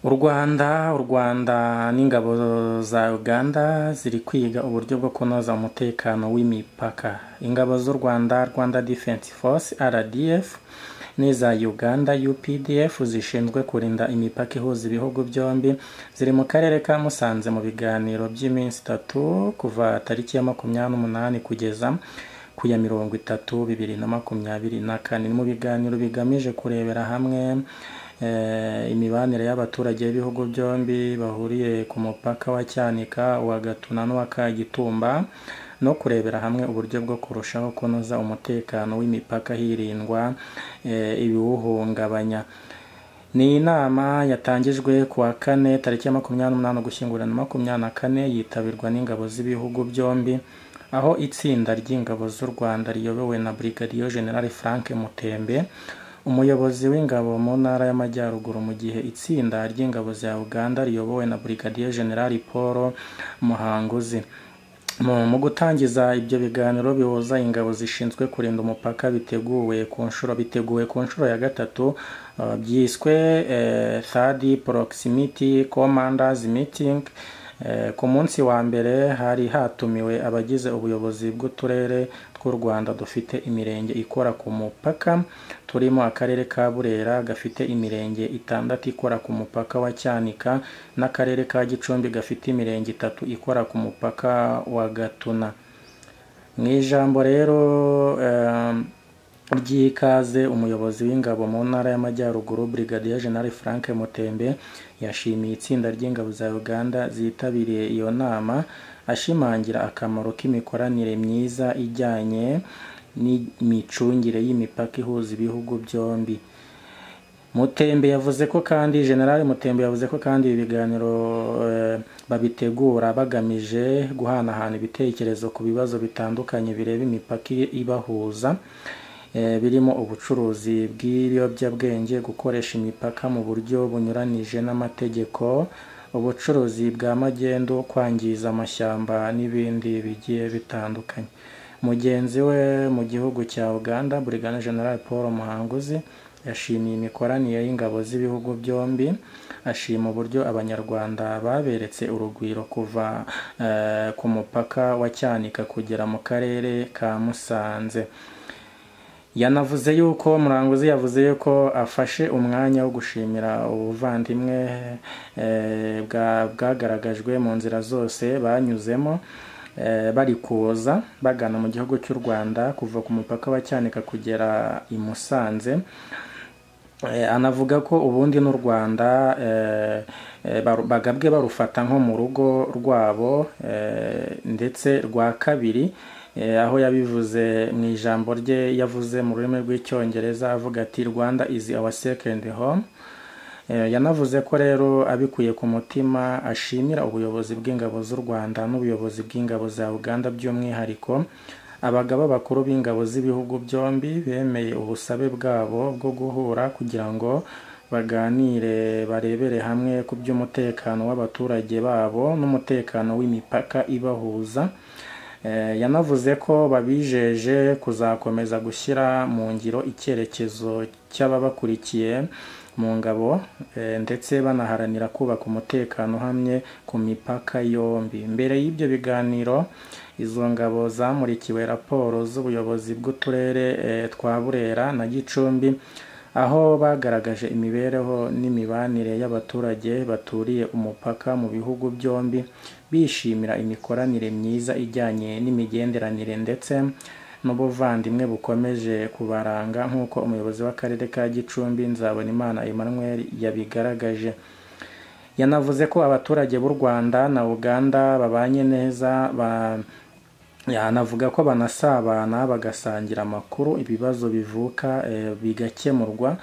u Rwanda n'ingabo za Uganda ziri kwiga uburyo bwo kunoza umutekano w'imipaka. Ingabo z'u Rwanda Defense Force RDF n'iza Uganda UPDF zishinzwe kurinda imipaka ihuza ibihugu byombi ziri mu karere ka Musanze mu biganiro by'iminsi 3 kuva tariki ya 28 kugeza ku ya 30 2024. Ni mu biganiro bigamije kurebera hamwe imibanire y'abaturage b'ibihugu byombi bahuriye ku mupaka wa Cyanika, wa Gatuna n'uwa Kagitumba, no kurebera hamwe uburyo bwo kurushaho kunoza umutekano w'imipaka hirindwa ibiwuhungabanya. Ni inama yatangijwe ku wa 4 tariki ya 28 Gushyingo 2024 yitabirwa n'ingabo z'ibihugu byombi, aho itsinda ry'ingabo z'u Rwanda riyobowe na Brigadier General Frank Mutembe, umuyobozi w'ingabo mu ntara y'Amajyaruguru, mu gihe itsinda ry'ingabo za Uganda riyobowe na Brigadier General Paul Muhanguzi. Mu gutangiza ibyo biganiro bihuza ingabo zishinzwe kurinda umupaka biteguwe ku nshuro ya gatatu, byiswe Third Proximity Commanders Meeting. Ku munsi wa mbere hari hatumiwe abagize ubuyobozi bw'uturere tw'u Rwanda dufite imirenge ikora ku mupaka, turimo akarere ka Burera gafite imirenge 6 ikora ku mupaka wa Cyanika, n'akarere ka Gicumbi gafite imirenge 3 ikora ku mupaka wa Gatuna. Mu ijambo rero ry'ikaze, umuyobozi w'ingabo mu ntara y'Amajyaruguru Brigadier General Frank Mutembe yashimiye itsinda ry'ingabo za Uganda zitabiriye iyo nama, ashimangira akamaro k'imikoranire myiza ijyanye n'imicungire y'imipaka ihuza ibihugu byombi. General Mutembe yavuze ko kandi ibi biganiro babitegura bagamije guhanahana ibitekerezo ku bibazo bitandukanye bireba imipaka ibahuza, birimo ubucuruzi bw'ibiyobyabwenge, gukoresha imipaka mu buryo bunyuranije n'amategeko, ubucuruzi bwa magendu, kwangiza amashyamba n'ibindi bigiye bitandukanye. Mugenzi we mu gihugu cya Uganda Brigadier General Paul Muhanguzi yashimiye imikoranire y'ingabo z'ibihugu byombi, ashima uburyo abanyarwanda baberetse urugwiro kuva ku mupaka wa Cyanika kugera mu karere ka Musanze. Muhanguzi yavuze yuko afashe umwanya wo gushimira ubuvandimwe bwagaragajwe mu nzira zose banyuzemo bari kuza bagana mu gihugu cy'u Rwanda kuva ku mupaka wa Cyanika kugera i Musanze. Anavuga ko ubundi n'u Rwanda bagabwe barufata nko mu rugo rwabo, ndetse rwa kabiri, aho yabivuze mu ijambo rye yavuze mu rurimi rw'Icyongereza avuga ati Rwanda is our second home. Yanavuze ko rero abikuye ku mutima ashimira ubuyobozi bw'ingabo z'u Rwanda n'ubuyobozi bw'ingabo za Uganda, by'umwihariko abagaba bakuru b'ingabo z'ibihugu byombi bemeye ubusabe bwabo bwo guhura kugira ngo baganire barebere hamwe ku by'umutekano w'abaturage babo n'umutekano w'imipaka ibahuza. Yanavuze ko babijeje kuzakomeza gushyira mu ngiro icyerekezo cy'ababakurikiye mu ngabo, ndetse banaharanira kubaka umutekano uhamye ku mipaka yombi. Mbere y'ibyo biganiro, izo ngabo zamurikiwe raporo z'ubuyobozi bw'uturere twa Burera na Gicumbi, aho bagaragaje imibereho n'imibanire y'abaturage baturiye umupaka mu bihugu byombi, bishimira imikoranire myiza ijyanye n'imigenderanire ndetse n'ubuvandimwe bukomeje kubaranga, nk'uko umuyobozi w'akarere ka Gicumbi Nzabonimana Emmanuel yabigaragaje. Yanavuze ko abaturage b'u Rwanda na Uganda babanye neza, yanavuga ko banasabana bagasangira amakuru, ibibazo bivuka bigakemurwa.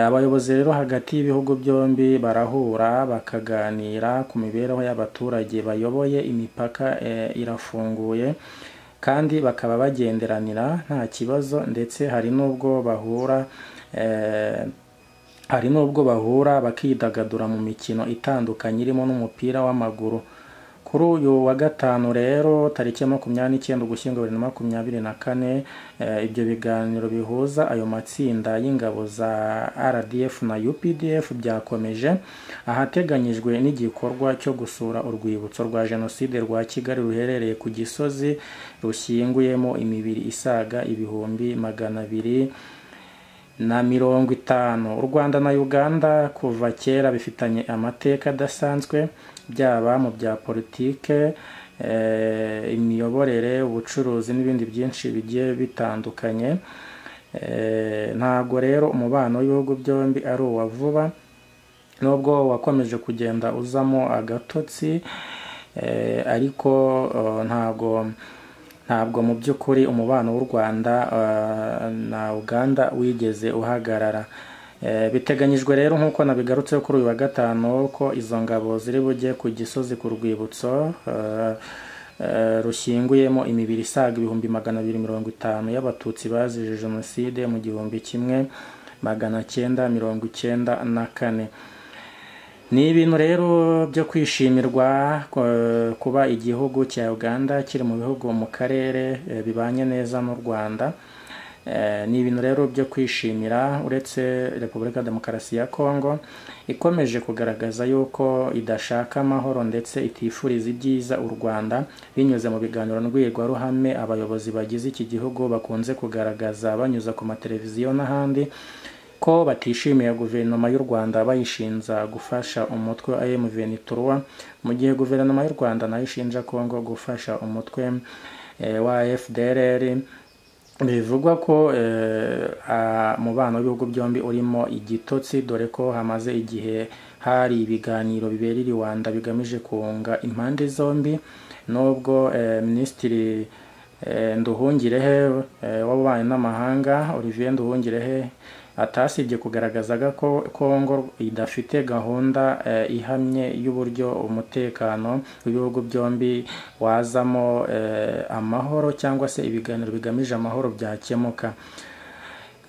Abayobozi rero hagati y'ibihugu byombi barahura bakaganira ku mibereho y'abaturage bayoboye, imipaka irafunguye kandi bakaba bagenderanira nta kibazo, ndetse hari n'ubwo bahura bakidagadura mu mikino itandukanye irimo n'umupira w'amaguru. Ku kuri uyu wa gatanu rero tariki ya 29 Ugushyingo 2024 ibyo biganiro bihuza ayo matsinda y'ingabo za RDF na UPDF byakomeje ahateganyijwe n'igikorwa cyo gusura urwibutso rwa Jenoside rwa Kigali ruherereye ku Gisozi rushyinguyemo imibiri isaga 250. U Rwanda na Uganda kuva kera bifitanye amateka adasanzwe, byaba mu bya politike, imiyoborere, ubucuruzi n'ibindi byinshi bigiye bitandukanye. Ntabwo rero umubano w'ibihugu byombi ari uwa vuba, nubwo wakomeje kugenda uzamo agatotsi, ariko ntabwo mu by'ukuri umubano w'u Rwanda na Uganda wigeze uhagarara. Biteganyijwe rero nk'uko nabigarutseho kuri uyu wa gatanu ko izo ngabo ziri bujye ku Gisozi ku rwibutso rushyinguyemo imibiri isaga 250 y'abatutsi bazize Jenoside mu 1994. Ni ibintu rero byo kwishimirwa kuba igihugu cya Uganda kiri mu bihugu mu karere bibanye neza n'u Rwanda. Ni ibintu rero byo kwishimira, uretse Repubulika Demokarasi ya Kongo ikomeje kugaragaza yuko idashaka amahoro ndetse itifuriza ibyiza u Rwanda binyuze mu biganiro mbwirwaruhame abayobozi bagize iki gihugu bakunze kugaragaza banyuza ku mateleviziyo n'ahandi ko batishimiye guverinoma y'u Rwanda bayishinza gufasha umutwe wa M23, mu gihe guverinoma y'u Rwanda nayo ishinja Kongo gufasha umutwe wa FDLR. Bivugwa ko umubano w'ibihugu byombi urimo igitotsi, dore ko hamaze igihe hari ibiganiro bibera i Rwanda bigamije kunga impande zombi, nubwo Minisitiri Nduhungirehe w'ububanyi n'amahanga Olivier Nduhungirehe atasibye kugaragazaga ko Kongo idafite gahunda ihamye y'uburyo umutekano w'ibihugu byombi wazamo amahoro cyangwa se ibiganiro bigamije amahoro byakemuka.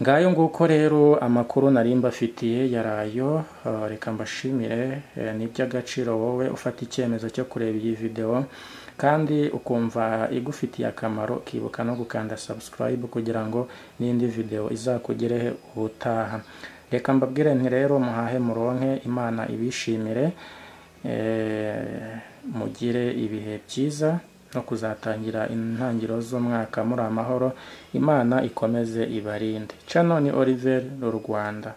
Ngayo nguko rero amakuru nari mbafitiye yarayo. Reka mbashimire, ni iby'agaciro wowe ufata icyemezo cyo kureba iyi video kandi ukumva igufitiye akamaro, kibuka no gukanda subscribe kugira ngo n'indi video izakugereho ubutaha. Reka mbabwire nti rero muhahe muronke, Imana ibishimire, mugire ibihe byiza no kuzatangira intangiriro z'umwaka muri amahoro. Imana ikomeze ibarinde. Channel ni Oliver Rwanda.